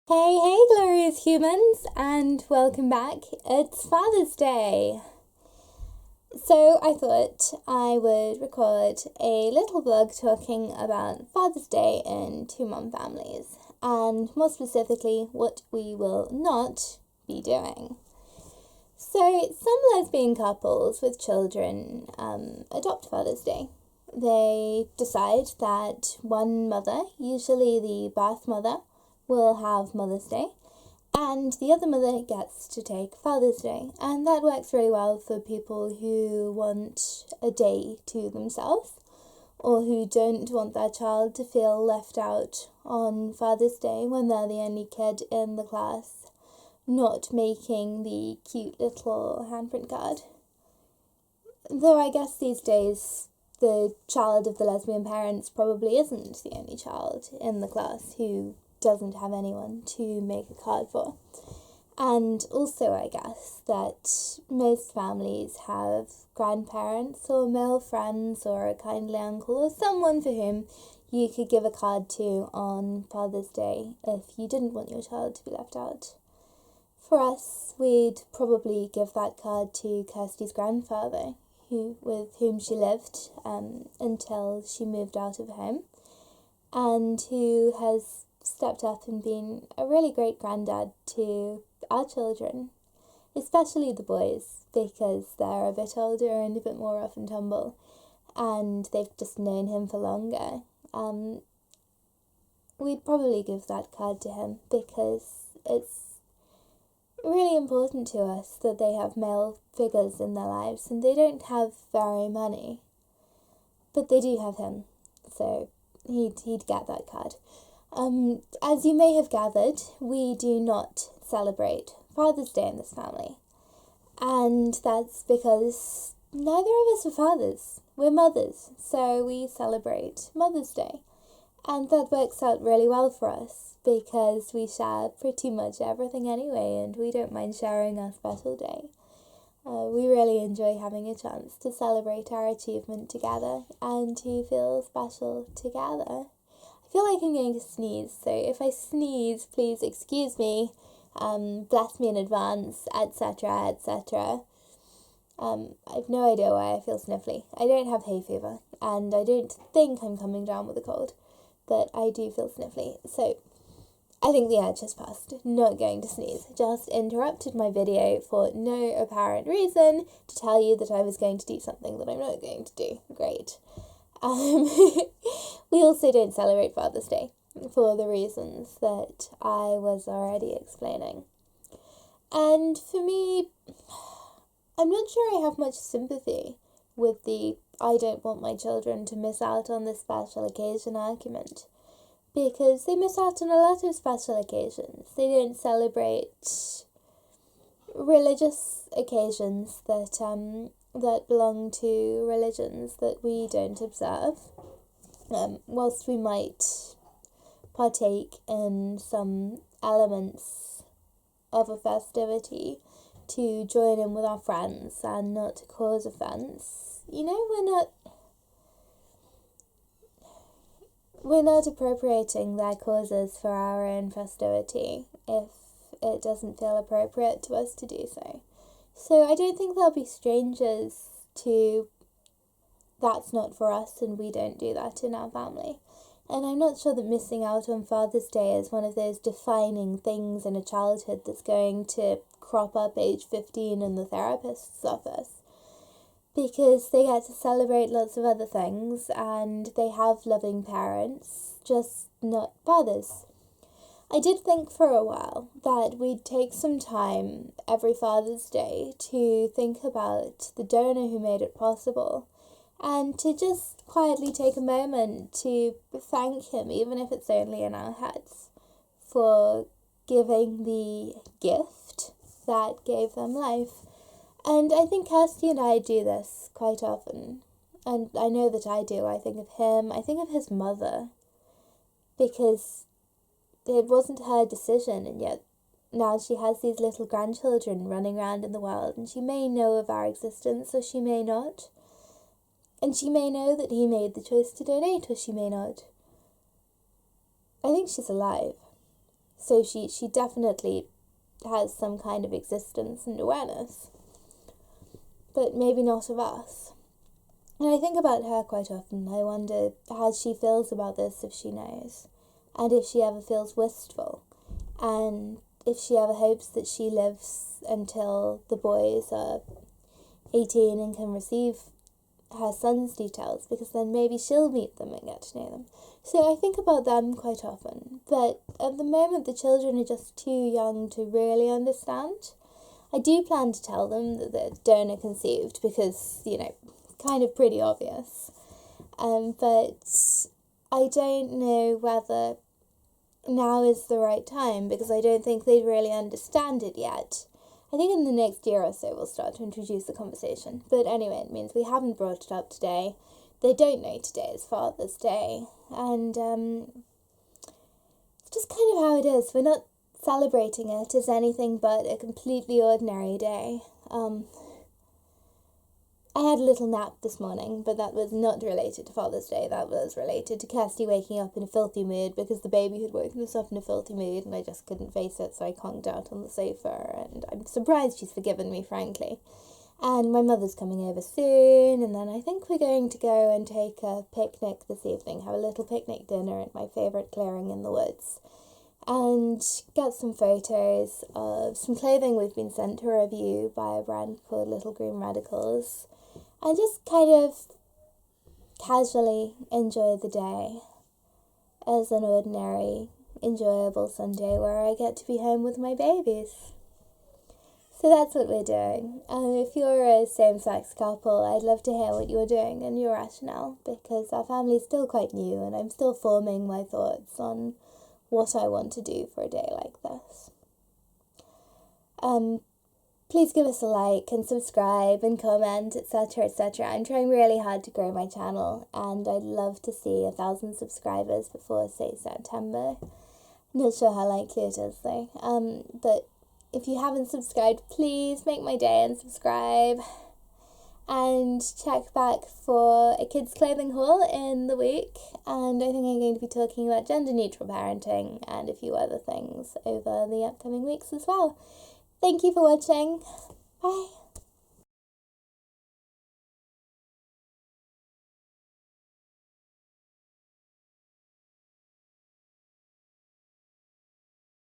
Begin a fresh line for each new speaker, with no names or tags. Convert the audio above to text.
Hey, hey, glorious humans, and welcome back. It's Father's Day. So I thought I would record a little vlog talking about Father's Day in two mum families, and more specifically, what we will not be doing. So some lesbian couples with children adopt Father's Day. They decide that one mother, usually the birth mother, will have Mother's Day, and the other mother gets to take Father's Day. And that works really well for people who want a day to themselves, or who don't want their child to feel left out on Father's Day when they're the only kid in the class, not making the cute little handprint card. Though I guess these days the child of the lesbian parents probably isn't the only child in the class who doesn't have anyone to make a card for. And also I guess that most families have grandparents or male friends or a kindly uncle or someone for whom you could give a card to on Father's Day if you didn't want your child to be left out. For us, we'd probably give that card to Kirsty's grandfather, with whom she lived until she moved out of home, and who has stepped up and been a really great granddad to our children, especially the boys, because they're a bit older and a bit more rough and tumble, and they've just known him for longer. We'd probably give that card to him because it's really important to us that they have male figures in their lives, and they don't have very many, but they do have him, so he'd get that card. As you may have gathered, we do not celebrate Father's Day in this family, and that's because neither of us are fathers. We're mothers, so we celebrate Mother's Day, and that works out really well for us because we share pretty much everything anyway, and we don't mind sharing our special day. We really enjoy having a chance to celebrate our achievement together and to feel special together. I feel like I'm going to sneeze, so if I sneeze, please excuse me, bless me in advance, etc., etc. I've no idea why I feel sniffly. I don't have hay fever, and I don't think I'm coming down with a cold, but I do feel sniffly, so I think the urge has passed. Not going to sneeze. Just interrupted my video for no apparent reason to tell you that I was going to do something that I'm not going to do. Great. We also don't celebrate Father's Day for the reasons that I was already explaining. And for me, I'm not sure I have much sympathy with the I don't want my children to miss out on this special occasion argument, because they miss out on a lot of special occasions. They don't celebrate religious occasions that belong to religions that we don't observe. Whilst we might partake in some elements of a festivity to join in with our friends and not to cause offence, we're not appropriating their causes for our own festivity if it doesn't feel appropriate to us to do so. So I don't think they'll be strangers to that's not for us and we don't do that in our family. And I'm not sure that missing out on Father's Day is one of those defining things in a childhood that's going to crop up age 15 in the therapist's office, because they get to celebrate lots of other things and they have loving parents, just not fathers. I did think for a while that we'd take some time every Father's Day to think about the donor who made it possible, and to just quietly take a moment to thank him, even if it's only in our heads, for giving the gift that gave them life. And I think Kirsty and I do this quite often, and I know that I do. I think of him, I think of his mother, because it wasn't her decision, and yet now she has these little grandchildren running around in the world, and she may know of our existence, or she may not. And she may know that he made the choice to donate, or she may not. I think she's alive. So she definitely has some kind of existence and awareness, but maybe not of us. And I think about her quite often. I wonder how she feels about this, if she knows, and if she ever feels wistful, and if she ever hopes that she lives until the boys are 18 and can receive her son's details, because then maybe she'll meet them and get to know them. So I think about them quite often, but at the moment the children are just too young to really understand. I do plan to tell them that they're donor conceived because, kind of pretty obvious. But I don't know whether now is the right time, because I don't think they really understand it yet. I think in the next year or so we'll start to introduce the conversation. But anyway, it means we haven't brought it up today. They don't know today is Father's Day. And it's just kind of how it is. We're not celebrating it as anything but a completely ordinary day. I had a little nap this morning, but that was not related to Father's Day. That was related to Kirsty waking up in a filthy mood, because the baby had woken us up in a filthy mood and I just couldn't face it, so I conked out on the sofa, and I'm surprised she's forgiven me, frankly. And my mother's coming over soon, and then I think we're going to go and take a picnic this evening, have a little picnic dinner at my favourite clearing in the woods, and get some photos of some clothing we've been sent to review by a brand called Little Green Radicals, and just kind of casually enjoy the day as an ordinary, enjoyable Sunday where I get to be home with my babies. So that's what we're doing. If you're a same-sex couple, I'd love to hear what you're doing and your rationale, because our family's still quite new and I'm still forming my thoughts on what I want to do for a day like this. Please give us a like and subscribe and comment, etc., etc. I'm trying really hard to grow my channel, and I'd love to see 1,000 subscribers before, say, September. Not sure how likely it is, though. But if you haven't subscribed, please make my day and subscribe. And check back for a kids' clothing haul in the week. And I think I'm going to be talking about gender-neutral parenting and a few other things over the upcoming weeks as well. Thank you for watching. Bye.